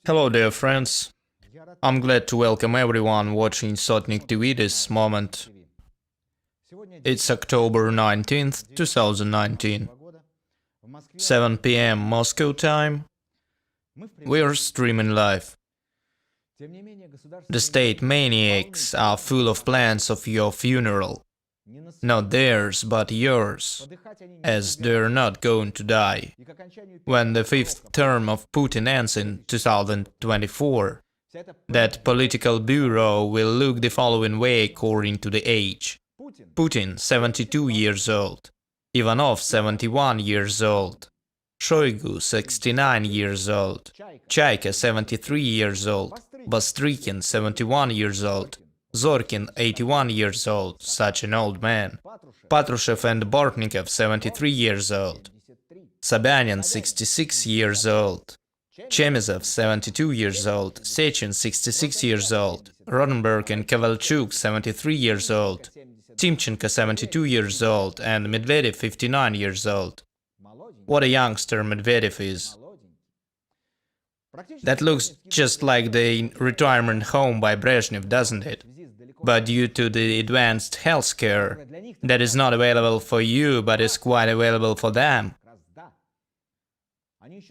Hello dear friends, I'm glad to welcome everyone watching Sotnik-TV this moment. It's October 19th, 2019, 7 p.m. Moscow time. We're streaming live. The state maniacs are full of plans of your funeral. Not theirs, but yours, as they're not going to die. When the fifth term of Putin ends in 2024, that political bureau will look the following way according to the age. Putin, 72 years old. Ivanov, 71 years old. Shoigu, 69 years old. Chaika, 73 years old. Bastrykin, 71 years old. Zorkin, 81 years old, such an old man. Patrushev and Bortnikov, 73 years old. Sobyanin, 66 years old. Chemizov, 72 years old. Sechin, 66 years old. Rodenberg and Kovalchuk, 73 years old. Timchenko, 72 years old. And Medvedev, 59 years old. What a youngster Medvedev is. That looks just like the retirement home by Brezhnev, doesn't it? But due to the advanced healthcare that is not available for you but is quite available for them,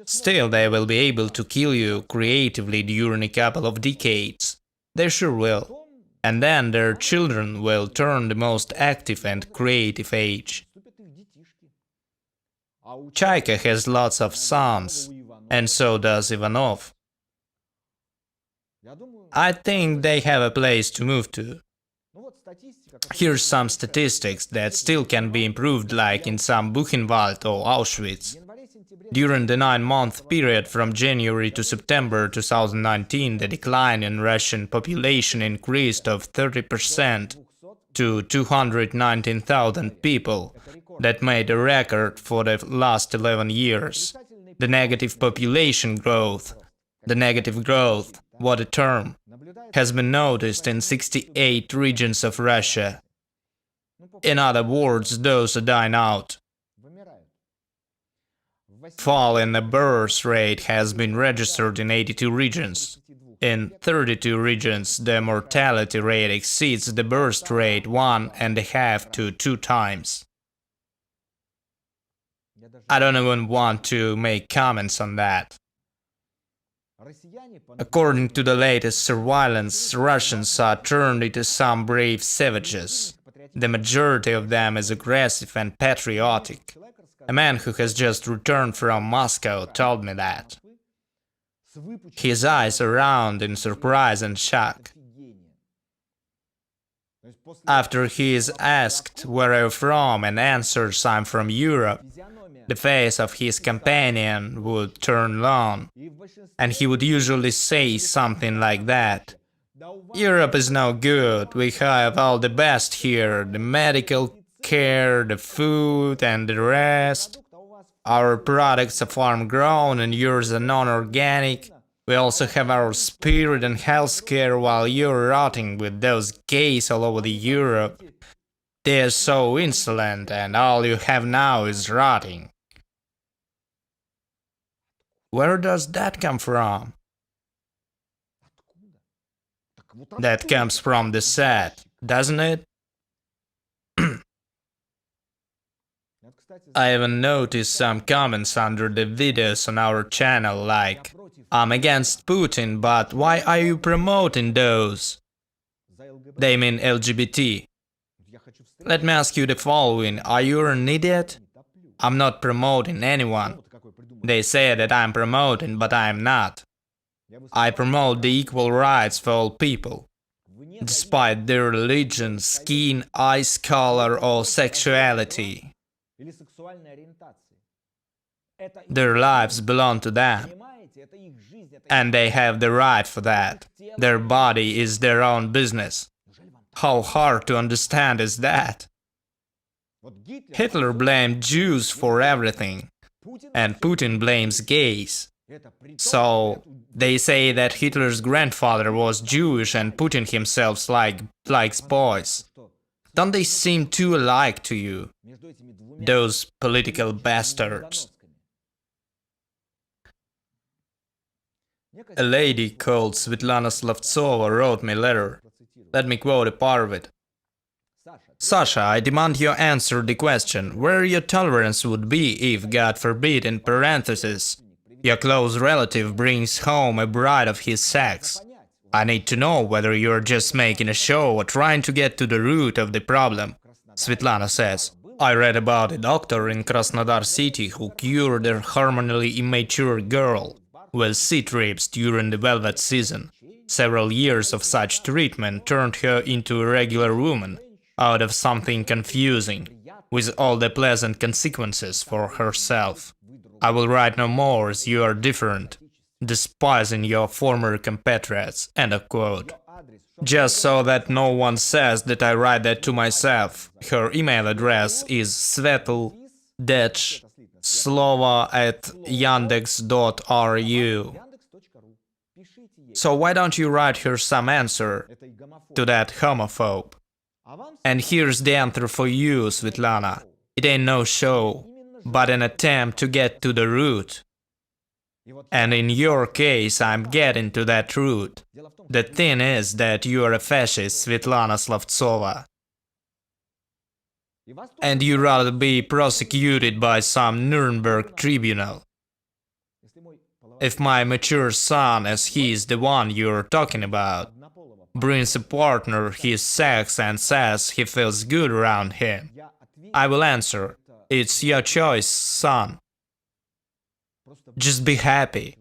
still they will be able to kill you creatively during a couple of decades. They sure will. And then their children will turn the most active and creative age. Chaika has lots of sons, and so does Ivanov. I think they have a place to move to. Here's some statistics that still can be improved, like in some Buchenwald or Auschwitz. During the 9-month period from January to September 2019, the decline in Russian population increased of 30% to 219,000 people. That made a record for the last 11 years. The negative population growth, what a term, has been noticed in 68 regions of Russia. In other words, those are dying out. Fall in the birth rate has been registered in 82 regions. In 32 regions, the mortality rate exceeds the birth rate 1.5 to 2 times. I don't even want to make comments on that. According to the latest surveillance, Russians are turned into some brave savages. The majority of them is aggressive and patriotic. A man who has just returned from Moscow told me that. His eyes are round in surprise and shock. After he is asked where are you from and answers I'm from Europe, the face of his companion would turn long, and he would usually say something like that. Europe is no good, we have all the best here, the medical care, the food and the rest. Our products are farm grown and yours are non-organic. We also have our spirit and healthcare while you're rotting with those gays all over the Europe. They're so insolent and all you have now is rotting. Where does that come from? That comes from the set, doesn't it? I even noticed some comments under the videos on our channel like, I'm against Putin, but why are you promoting those? They mean LGBT. Let me ask you the following, are you an idiot? I'm not promoting anyone. They say that I'm promoting, but I'm not. I promote the equal rights for all people, despite their religion, skin, eyes color or sexuality. Their lives belong to them, and they have the right for that. Their body is their own business. How hard to understand is that? Hitler blamed Jews for everything, and Putin blames gays. So they say that Hitler's grandfather was Jewish and Putin himself likes boys. Don't they seem too alike to you, those political bastards? A lady called Svetlana Slavtsova wrote me a letter. Let me quote a part of it. Sasha, I demand you answer the question where your tolerance would be if, God forbid, in parentheses, your close relative brings home a bride of his sex. I need to know whether you're just making a show or trying to get to the root of the problem. Svetlana says, I read about a doctor in Krasnodar city who cured a hormonally immature girl with C-trips during the velvet season. Several years of such treatment turned her into a regular woman, out of something confusing, with all the pleasant consequences for herself. I will write no more as you are different, despising your former compatriots. End of quote. Just so that no one says that I write that to myself, her email address is svetl-slova@yandex.ru. So why don't you write her some answer to that homophobe? And here's the answer for you, Svetlana. It ain't no show, but an attempt to get to the root. And in your case, I'm getting to that root. The thing is that you are a fascist, Svetlana Slavtsova. And you'd rather be prosecuted by some Nuremberg tribunal. If my mature son, as he is the one you're talking about, brings a partner his sex and says he feels good around him, I will answer, it's your choice, son. Just be happy.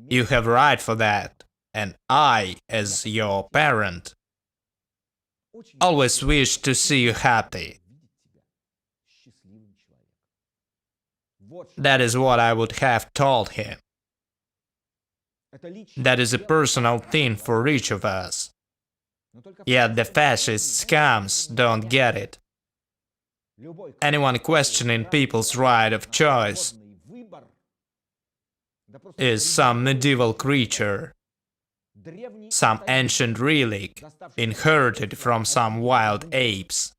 You have right for that, and I, as your parent, always wish to see you happy. That is what I would have told him. That is a personal thing for each of us. Yet the fascist scums don't get it. Anyone questioning people's right of choice is some medieval creature, some ancient relic inherited from some wild apes.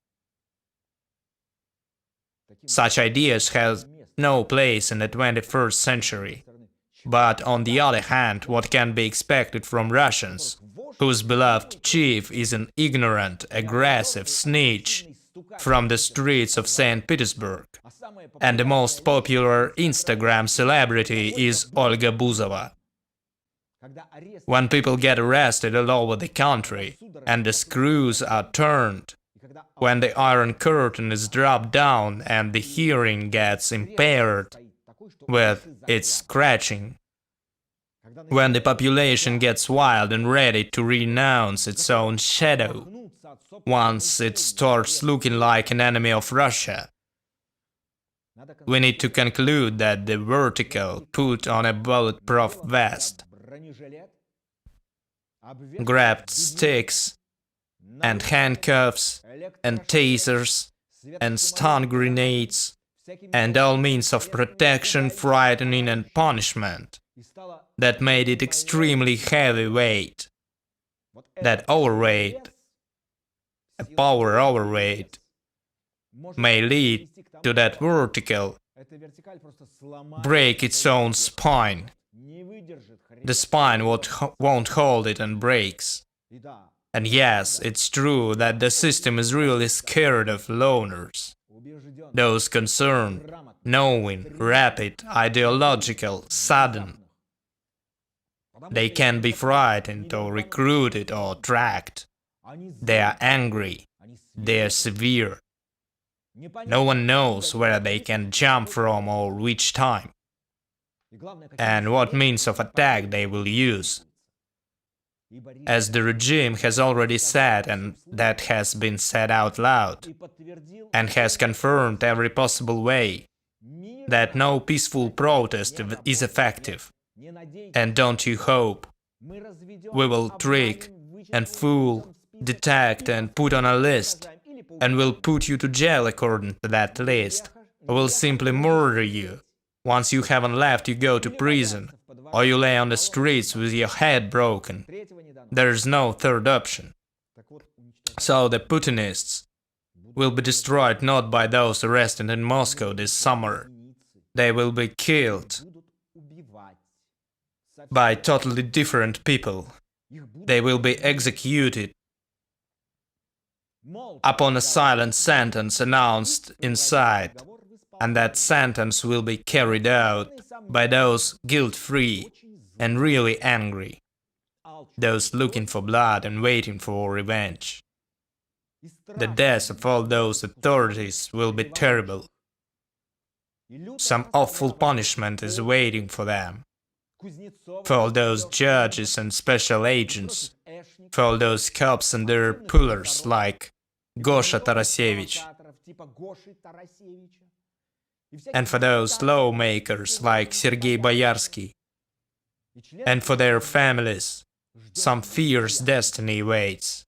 Such ideas have no place in the 21st century. But on the other hand, what can be expected from Russians, whose beloved chief is an ignorant, aggressive snitch from the streets of St. Petersburg, and the most popular Instagram celebrity is Olga Buzova? When people get arrested all over the country, and the screws are turned, when the Iron Curtain is dropped down and the hearing gets impaired with its scratching, when the population gets wild and ready to renounce its own shadow, once it starts looking like an enemy of Russia, we need to conclude that the vertical put on a bulletproof vest, grabbed sticks, and handcuffs, and tasers, and stun grenades, and all means of protection, frightening, and punishment, that made it extremely heavyweight. That overweight, a power overweight, may lead to that vertical break its own spine. The spine won't hold it and breaks. And yes, it's true that the system is really scared of loners. Those concerned, knowing, rapid, ideological, sudden. They can be frightened or recruited or tracked. They are angry. They are severe. No one knows where they can jump from or which time, and what means of attack they will use. As the regime has already said, and that has been said out loud, and has confirmed every possible way, that no peaceful protest is effective. And don't you hope we will trick and fool, detect and put on a list, and will put you to jail according to that list, or will simply murder you. Once you haven't left, you go to prison, or you lay on the streets with your head broken. There's no third option. So the Putinists will be destroyed not by those arrested in Moscow this summer. They will be killed by totally different people. They will be executed upon a silent sentence announced inside, and that sentence will be carried out by those guilt-free and really angry, those looking for blood and waiting for revenge. The death of all those authorities will be terrible. Some awful punishment is waiting for them. For all those judges and special agents, for all those cops and their pullers like Gosha Tarasevich, and for those lawmakers like Sergei Boyarsky, and for their families, some fierce destiny waits.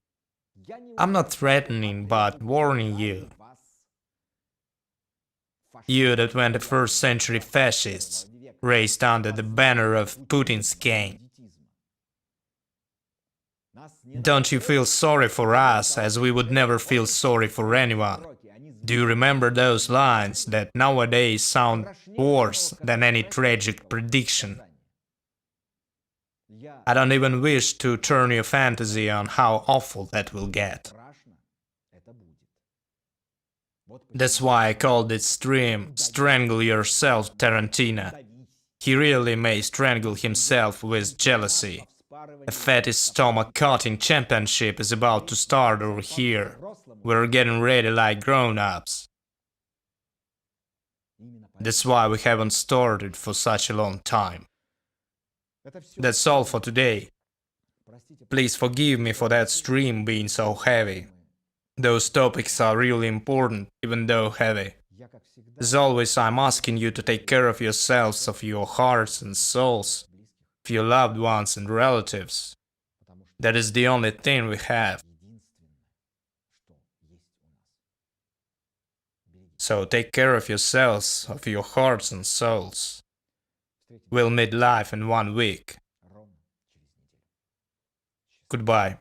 I'm not threatening, but warning you. You, the 21st century fascists, raised under the banner of Putin's gang. Don't you feel sorry for us, as we would never feel sorry for anyone? Do you remember those lines that nowadays sound worse than any tragic prediction? I don't even wish to turn your fantasy on how awful that will get. That's why I called this stream Strangle Yourself, Tarantino. He really may strangle himself with jealousy. A fatties stomach cutting championship is about to start over here. We're getting ready like grown-ups. That's why we haven't started for such a long time. That's all for today. Please forgive me for that stream being so heavy. Those topics are really important, even though heavy. As always, I'm asking you to take care of yourselves, of your hearts and souls, of your loved ones and relatives. That is the only thing we have. So take care of yourselves, of your hearts and souls. We'll meet live in 1 week. Goodbye.